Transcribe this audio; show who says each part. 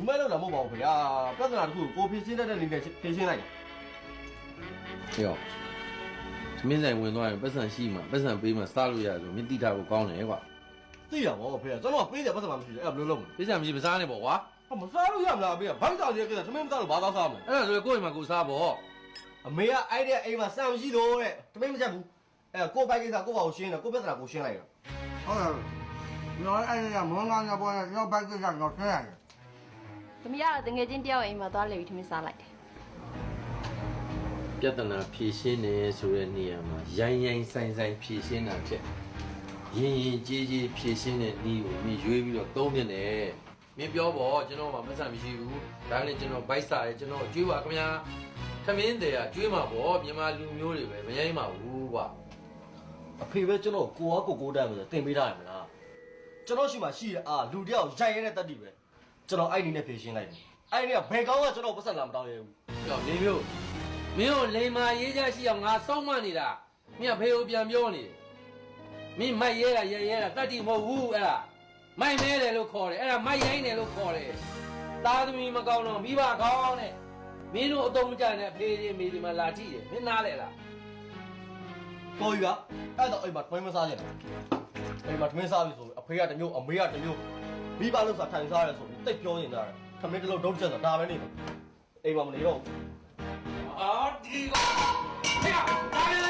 Speaker 1: ဒီမဲ့တော့လည်းမဟုတ်ပါဘူးခင်ဗျာပြဿနာတစ်ခုကိုဖြေရှင်းတတ်တဲ့နေနဲ့ဖြေရှင်းလိုက်
Speaker 2: ဟေ့သမင်းဆိုင်ဝင်သွားရင်ပတ်စံရှိမှပတ်စံပေးမှစားလို့ရဆိုမင်းတိထားဖို့ကောင်းတယ်ကွာ
Speaker 1: သိရပါဘောဖေကျွန်တော်ပေးတယ်ပတ်စံမရှိတယ်အဲ့ဘယ်လိုလုပ်မလဲ
Speaker 2: ပတ်စံမရှိမစားနဲ့ပေါ့ကွာ
Speaker 1: မစားလို့ရမလားအမေကဘိုက်တောင်ကြီးကသမင်းမစားလို့ဘာသာစားမလဲ
Speaker 2: အဲ့ဒါဆိုရင်ကိုယ့်အိမ်မှာကိုစားပေါ့
Speaker 1: အမေကအဲ့တဲ့အိမ်မှာစံမရှိလို့တဲ့သမင်းမချက်ဘူးအဲ့ကိုဘိုက်ကိစ္စကိုဘာကိုရှင်းတယ်ကိုပြဿနာကိုရှင်းလိုက်ရ
Speaker 3: ဟုတ်တယ်ကျွန်တော်အဲ့ဒါမွန်လာညပေါ်နဲ့ကျွန်တော်ဘိုက်ကိစ္စတော့ဆင်းရတယ်
Speaker 4: ။သမီးကတော့တငယ်ချင်းတယောက်အိမ်မှာသွားလေပြီးထမင်းစားလိုက်တယ်
Speaker 2: ပြဿနာဖြေရှင်းတယ်ဆိုတဲ့နေရာမှာရိုင်းရိုင်းဆိုင်ဆိုင်ဖြေရှင်းတာဖြစ်ရင်ရင်ကြီးကြီးဖြေရှင်းတဲ့ဤကိုမြည်ရွေးပြီးတော့သုံးပြတယ်မင်းပြောပေါ့ကျွန်တော်မှပတ်စံမရှိဘူးဒါနဲ့ကျွန်တော်ဘိုက်စားတယ်ကျွန်တော်ကျွေးပါခင်ဗျာခမင်းတယ်ကကျွေးမှာပေါ့မြန်မာလူမျိုးတွေပဲမရိုင်းပါဘူးကွာ
Speaker 1: အဖေပဲကျွန်တော်ကိုအားကိုတန်းလို့တင်ပေးထားရမလားကျွန်တော်ရှိမှရှိရအားလူတယောက်ရိုက်ရတဲ့တက်တီပဲကျွန်တော်အဲ့ဒီနဲ့ဖြေရှင်းလိုက်တယ်အဲ့ဒီကဘယ်ကောင်းကကျွန်တော်ပတ်စံလာမတောင်းရဘူး
Speaker 2: ကြောက်နေမျိုးမင်းကိုလိန်မာရေးချရှိအောင်ငါစောင့်မနေတာမင်းကဖေကိုပြန်ပြောနေတယ်မင်းမိုက်ရဲတာရဲတာတတ်တိမဟုတ်ဘူးအဲ့ဒါမိုက်မဲတယ်လို့ခေါ်တယ်အဲ့ဒါမိုက်ရိုင်းတယ်လို့ခေါ်တယ်သားသမီးမကောင်းတော့မိဘကောင်းတဲ့မင်းတို့အတုံးကြတဲ့အဖေတွေမိတွေမှာလာကြည့်တယ်မင်းနားလေလား
Speaker 1: တော်ယူကအဲ့တော့အိမ်မှာတွင်းမစားကြတယ်အိမ်မှာတွင်းစားပြီဆိုအဖေကတစ်မျိုးအမေကတစ်မျိုးမိဘလို့ဆိုတာထိုင်စားရဲဆိုပြီးတိတ်ပြောနေတာခမင်းတလို့ဒုတ်ချက်ဆိုတာဒါပဲနေမှာအိမ်မှာမနေတော့
Speaker 2: အော်ဒီကောဟဲ့ဒါလည်း